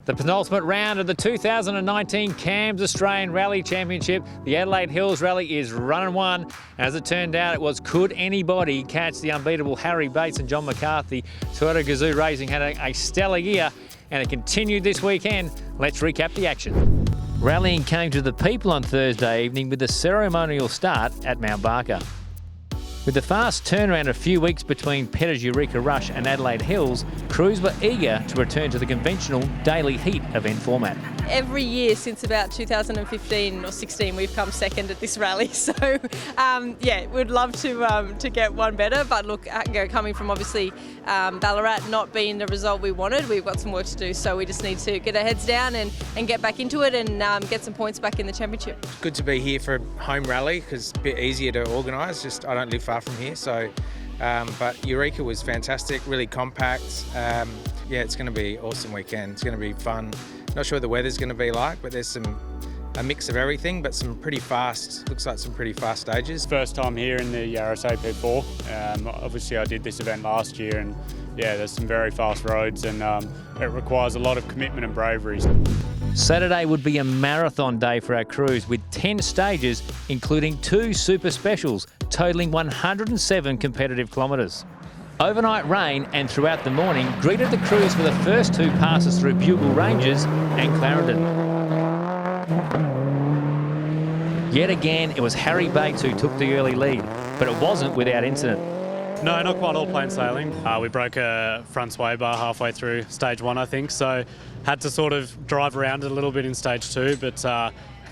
The penultimate round of the 2019 CAMS Australian Rally Championship, the Adelaide Hills Rally is run and won. As it turned out, it was could anybody catch the unbeatable Harry Bates and John McCarthy. Toyota Gazoo Racing had a stellar year and it continued this weekend. Let's recap the action. Rallying came to the people on Thursday evening with the ceremonial start at Mount Barker. With the fast turnaround a few weeks between Petter's Eureka Rush and Adelaide Hills, crews were eager to return to the conventional daily heat event format. Every year since about 2015 or 16, we've come second at this rally. So, yeah, we'd love to get one better. But look, coming from obviously Ballarat not being the result we wanted, we've got some work to do. So we just need to get our heads down and get back into it and get some points back in the championship. Good to be here for a home rally because it's a bit easier to organise. Just I don't live far from here, so. But Eureka was fantastic, really compact. Yeah, it's going to be an awesome weekend. It's going to be fun. Not sure what the weather's going to be like, but there's a mix of everything, but some pretty fast, looks like some pretty fast stages. First time here in the RSAP4. Obviously I did this event last year and yeah, there's some very fast roads and it requires a lot of commitment and bravery. Saturday would be a marathon day for our crews with 10 stages, including 2 super specials, totalling 107 competitive kilometres. Overnight rain and throughout the morning greeted the crews for the first 2 passes through Bugle Ranges and Clarendon. Yet again, it was Harry Bates who took the early lead, but it wasn't without incident. No, not quite all plain sailing. We broke a front sway bar halfway through stage 1, I think, so had to sort of drive around it a little bit in stage 2, but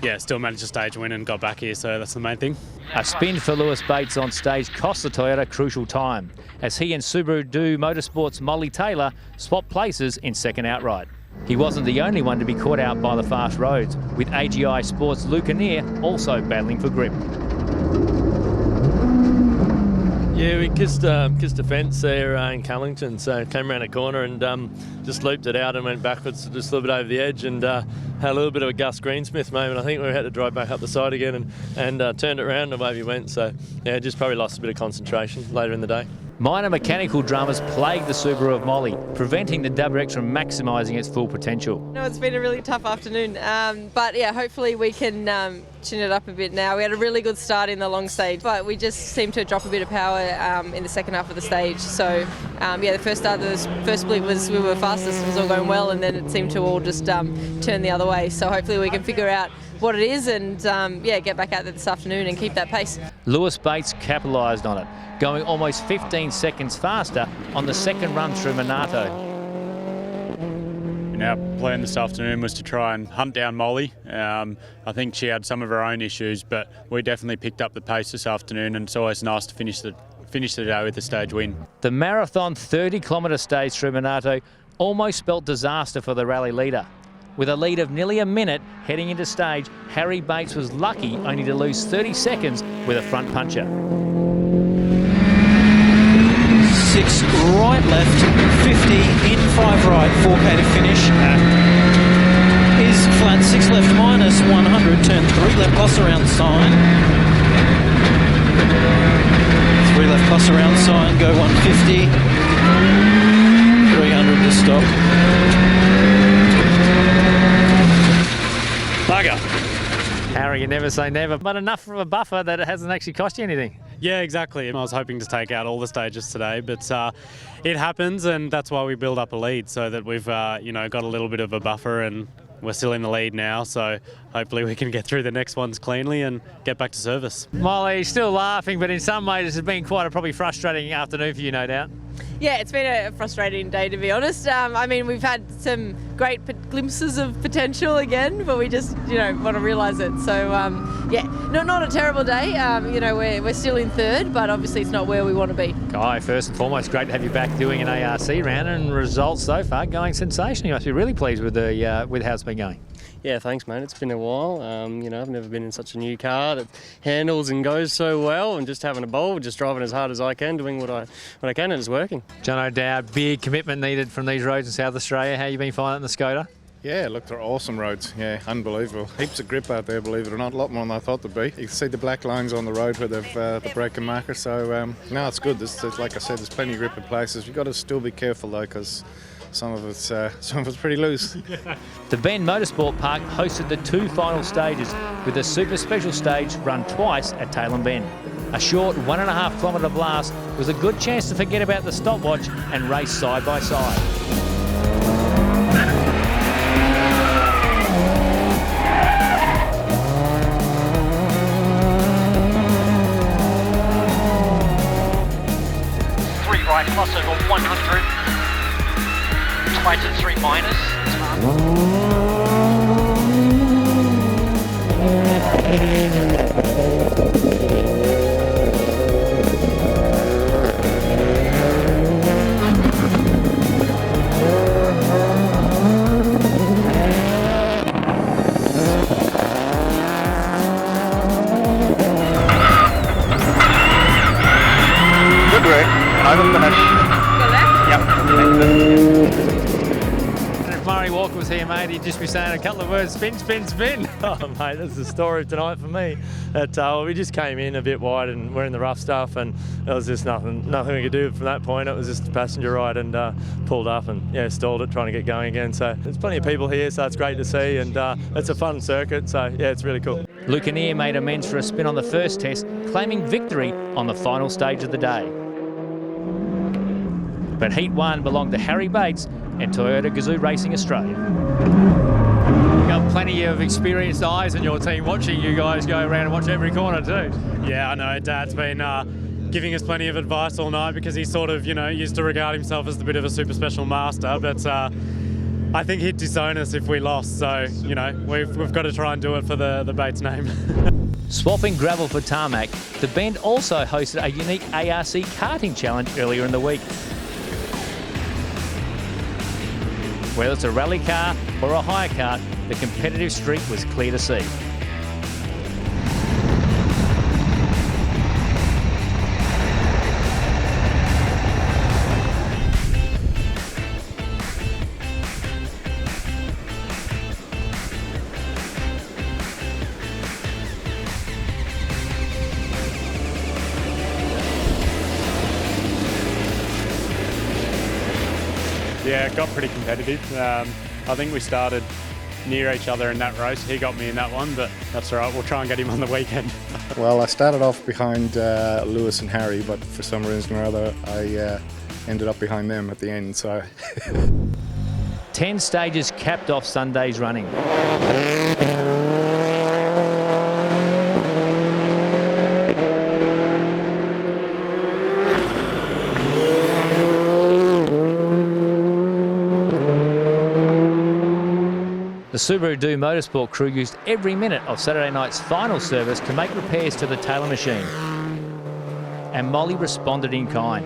yeah, still managed a stage win and got back here, so that's the main thing. A spin for Lewis Bates on stage cost the Toyota crucial time, as he and Subaru Do Motorsports' Molly Taylor swapped places in second outright. He wasn't the only one to be caught out by the fast roads, with AGI Sports' Luke Kinnear also battling for grip. Yeah, we kissed a fence there in Cullington, so came around a corner and just looped it out and went backwards just a little bit over the edge and had a little bit of a Gus Greensmith moment. I think we had to drive back up the side again and turned it around and away we went. So yeah, just probably lost a bit of concentration later in the day. Minor mechanical dramas plagued the Subaru of Molly, preventing the WX from maximising its full potential. No, it's been a really tough afternoon, but yeah, hopefully we can chin it up a bit now. We had a really good start in the long stage, but we just seemed to drop a bit of power in the second half of the stage. So yeah, the first split was we were fastest, it was all going well, and then it seemed to all just turn the other way. So hopefully we can figure out what it is and yeah, get back out there this afternoon and keep that pace. Lewis Bates capitalised on it, going almost 15 seconds faster on the second run through Minato. Our plan this afternoon was to try and hunt down Molly. I think she had some of her own issues, but we definitely picked up the pace this afternoon, and it's always nice to finish the day with a stage win. The marathon 30-kilometre stage through Minato almost spelt disaster for the rally leader. With a lead of nearly a minute heading into stage, Harry Bates was lucky only to lose 30 seconds with a front puncher. 6 right left, 50 in 5 right, 4K to finish. Is flat 6 left minus 100, turn 3 left plus around sign. 3 left plus around sign, go 150. 300 to stop. Bugger. Harry, you never say never, but enough of a buffer that it hasn't actually cost you anything. Yeah, exactly. I was hoping to take out all the stages today, but it happens, and that's why we build up a lead, so that we've you know, got a little bit of a buffer, and we're still in the lead now, so hopefully we can get through the next ones cleanly and get back to service. Molly, still laughing, but in some ways this has been quite a probably frustrating afternoon for you, no doubt. Yeah, it's been a frustrating day, to be honest. I mean, we've had some great glimpses of potential again, but we just, you know, want to realise it. So, yeah, not a terrible day. You know, we're still in third, but obviously it's not where we want to be. Guy, first and foremost, great to have you back doing an ARC round, and results so far going sensational. You must be really pleased with how it's been going. Yeah, thanks, mate. It's been a while. You know, I've never been in such a new car that handles and goes so well, and just having a bowl, just driving as hard as I can, doing what I can, and it's working. John O'Dowd, big commitment needed from these roads in South Australia. How you been finding the Skoda? Yeah, look, they're awesome roads. Yeah, unbelievable. Heaps of grip out there, believe it or not. A lot more than I thought there'd be. You can see the black lines on the road where they've the braking marker. So, no, it's good. Like I said, there's plenty of grip in places. You've got to still be careful, though, because some of it's pretty loose. The Bend Motorsport Park hosted the 2 final stages, with a super special stage run twice at Tailem Bend. A short 1.5 kilometre blast was a good chance to forget about the stopwatch and race side by side. Right, plus over 100. Tighten 3 minus. Good work. Over finish. If Murray Walker was here, mate, he'd just be saying a couple of words, spin, spin, spin. Oh, mate, that's the story of tonight for me. We just came in a bit wide and we're in the rough stuff, and there was just nothing we could do from that point. It was just a passenger ride, and pulled up and stalled it, trying to get going again. So there's plenty of people here, so it's great to see, and it's a fun circuit, so yeah, it's really cool. Luke Kinnear made amends for a spin on the first test, claiming victory on the final stage of the day. But Heat 1 belonged to Harry Bates and Toyota Gazoo Racing Australia. You've got plenty of experienced eyes in your team watching you guys go around and watch every corner too. Yeah, I know. Dad's been giving us plenty of advice all night because he's sort of, used to regard himself as a bit of a super special master. But I think he'd disown us if we lost. So, we've got to try and do it for the Bates name. Swapping gravel for tarmac, the Bend also hosted a unique ARC karting challenge earlier in the week. Whether it's a rally car or a hire car, the competitive streak was clear to see. Yeah, it got pretty competitive. I think we started near each other in that race. He got me in that one, but that's all right. We'll try and get him on the weekend. Well, I started off behind Lewis and Harry, but for some reason or other, I ended up behind them at the end. So 10 stages capped off Sunday's running. The Subaru Do Motorsport crew used every minute of Saturday night's final service to make repairs to the Taylor machine. And Molly responded in kind.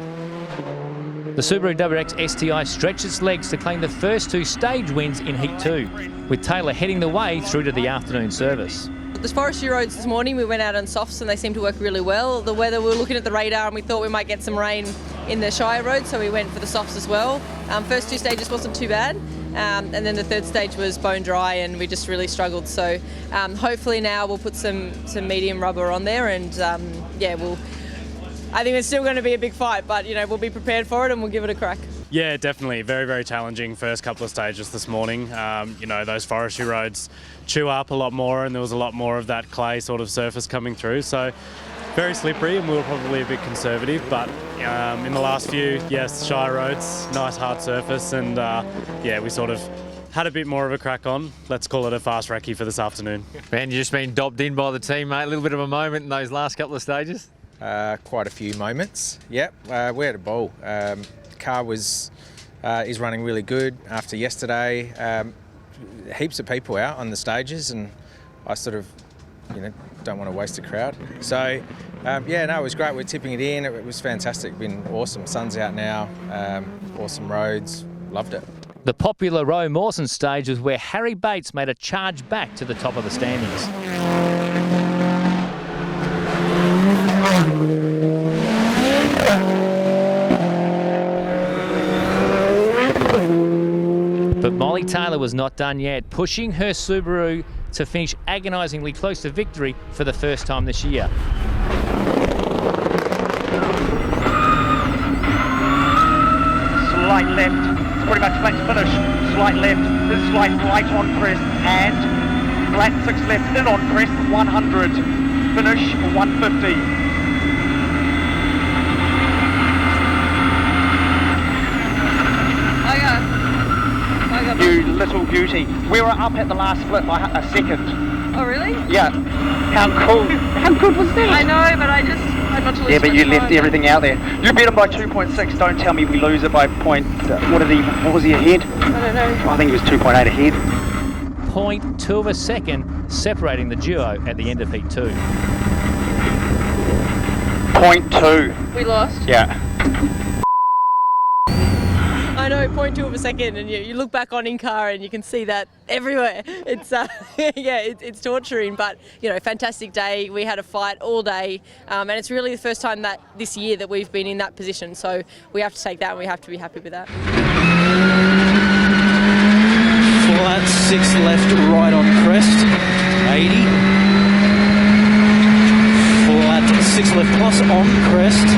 The Subaru WRX STI stretched its legs to claim the first 2 stage wins in Heat 2, with Taylor heading the way through to the afternoon service. The forestry roads this morning, we went out on softs and they seemed to work really well. The weather, we were looking at the radar and we thought we might get some rain in the Shire road, so we went for the softs as well. First 2 stages wasn't too bad. And then the 3rd stage was bone dry and we just really struggled. So hopefully now we'll put some medium rubber on there, and I think it's still going to be a big fight, but we'll be prepared for it and we'll give it a crack. Yeah, definitely. Very, very challenging first couple of stages this morning. Those forestry roads chew up a lot more, and there was a lot more of that clay sort of surface coming through. So very slippery, and we were probably a bit conservative, but in the last few, yes, Shire roads, nice hard surface, and we sort of had a bit more of a crack on. Let's call it a fast recce for this afternoon. Man, you've just been dobbed in by the team, mate. A little bit of a moment in those last couple of stages. Quite a few moments. Yep, we had a ball. Car is running really good after yesterday. Heaps of people out on the stages, and I sort of, don't want to waste a crowd. So, it was great. We're tipping it in. It was fantastic. Been awesome. Sun's out now. Awesome roads. Loved it. The popular Roe Mawson stage was where Harry Bates made a charge back to the top of the standings. But Molly Taylor was not done yet, pushing her Subaru to finish agonisingly close to victory for the first time this year. Slight left, pretty much flat finish. Slight left, this slight right on crest, and flat 6 left in on crest, 100. Finish 150. You little beauty. We were up at the last flip by a second. Oh, really? Yeah. How cool. How good was that? I know, but I just tried not to lose. Yeah, but you much left time. everything out there. You beat him by 2.6. Don't tell me we lose it by point. What was he ahead? I don't know. I think he was 2.8 ahead. 0.2 of a second separating the duo at the end of Heat 2. 0.2. We lost. Yeah. I know, 0.2 of a second, and you look back on in-car and you can see that everywhere. It's it's torturing, but fantastic day. We had a fight all day, and it's really the first time that this year that we've been in that position. So we have to take that, and we have to be happy with that. Flat 6 left, right on crest, 80. Flat 6 left plus on crest.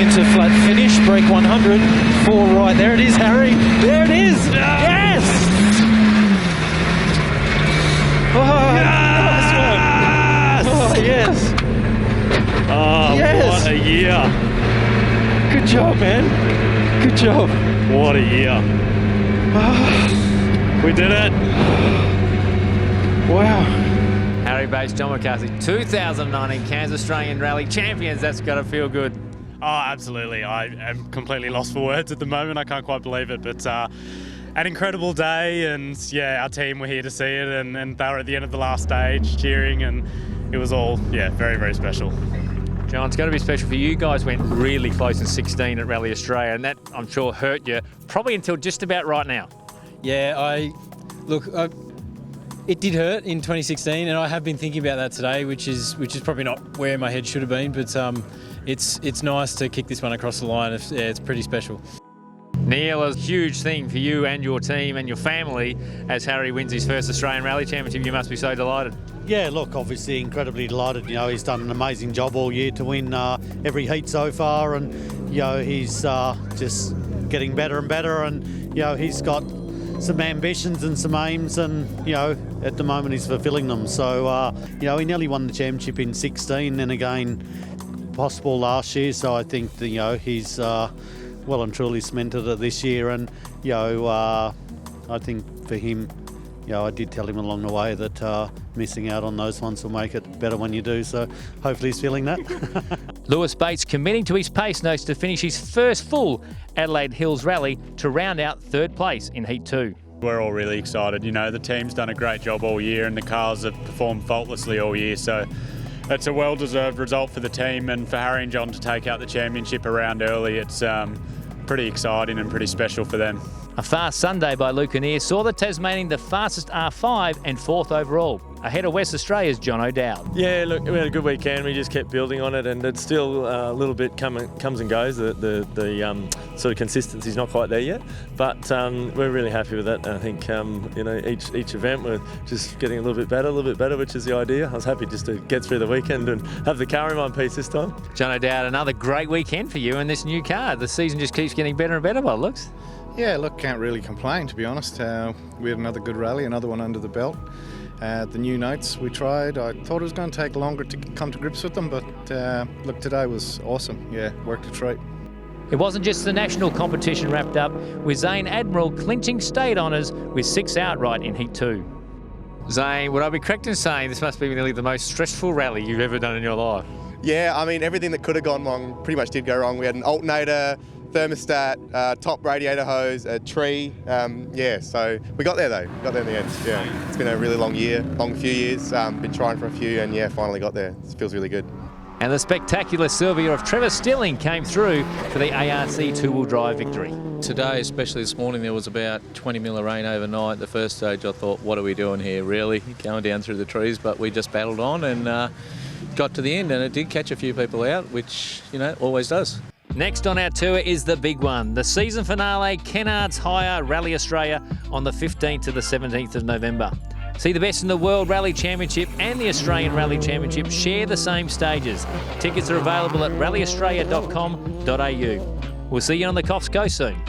Into flat finish, break 100, 4 right. There it is, Harry. There it is. Yes! Oh, yes! Oh, yes. Oh, Yes. what a year. Good job, man. Good job. What a year. We did it. Wow. Harry Bates, John McCarthy, 2019 Cairns Australian Rally champions. That's got to feel good. Oh, absolutely. I am completely lost for words at the moment. I can't quite believe it, but an incredible day, and yeah, our team were here to see it, and they were at the end of the last stage cheering, and it was all, very, very special. John, it's going to be special for you. Guys went really close in 16 at Rally Australia, and that, I'm sure, hurt you probably until just about right now. Yeah, it did hurt in 2016, and I have been thinking about that today, which is probably not where my head should have been, but it's nice to kick this one across the line. It's pretty special. Neil, a huge thing for you and your team and your family as Harry wins his first Australian Rally Championship. You must be so delighted. Yeah, look, obviously incredibly delighted. He's done an amazing job all year to win every heat so far, and he's just getting better and better, and he's got some ambitions and some aims, and at the moment he's fulfilling them. So he nearly won the championship in 16, and again possible last year. So I think he's well and truly cemented it this year, and I think for him, I did tell him along the way that missing out on those ones will make it better when you do. So hopefully he's feeling that. Lewis Bates committing to his pace notes to finish his first full Adelaide Hills Rally to round out third place in Heat 2. We're all really excited. The team's done a great job all year, and the cars have performed faultlessly all year. So it's a well-deserved result for the team, and for Harry and John to take out the championship around early, it's pretty exciting and pretty special for them. A fast Sunday by Luke Kinnear saw the Tasmanian the fastest R5 and fourth overall, ahead of West Australia's John O'Dowd. Yeah, look, we had a good weekend. We just kept building on it, and it's still a little bit comes and goes. The sort of consistency's not quite there yet, but we're really happy with it. And I think each event we're just getting a little bit better, which is the idea. I was happy just to get through the weekend and have the car in one piece this time. John O'Dowd, another great weekend for you in this new car. The season just keeps getting better and better by the looks. Yeah, look, can't really complain, to be honest. We had another good rally, another one under the belt. The new notes we tried, I thought it was going to take longer to come to grips with them, but look, today was awesome. Yeah, worked a treat. It wasn't just the national competition wrapped up, with Zane Admiral clinching state honours with 6 outright in Heat 2. Zane, would I be correct in saying this must be nearly the most stressful rally you've ever done in your life? Yeah, I mean, everything that could have gone wrong pretty much did go wrong. We had an alternator, thermostat, top radiator hose, a tree. So we got there though. Got there in the end. Yeah, it's been a really long few years. Been trying for a few, and finally got there. It feels really good. And the spectacular Sylvia of Trevor Stilling came through for the ARC two-wheel drive victory. Today, especially this morning, there was about 20 mil of rain overnight. The first stage, I thought, what are we doing here, really? Going down through the trees, but we just battled on and got to the end, and it did catch a few people out, which, always does. Next on our tour is the big one, the season finale, Kennards Hire Rally Australia on the 15th to the 17th of November. See the best in the World Rally Championship and the Australian Rally Championship share the same stages. Tickets are available at rallyaustralia.com.au. We'll see you on the Coffs Go soon.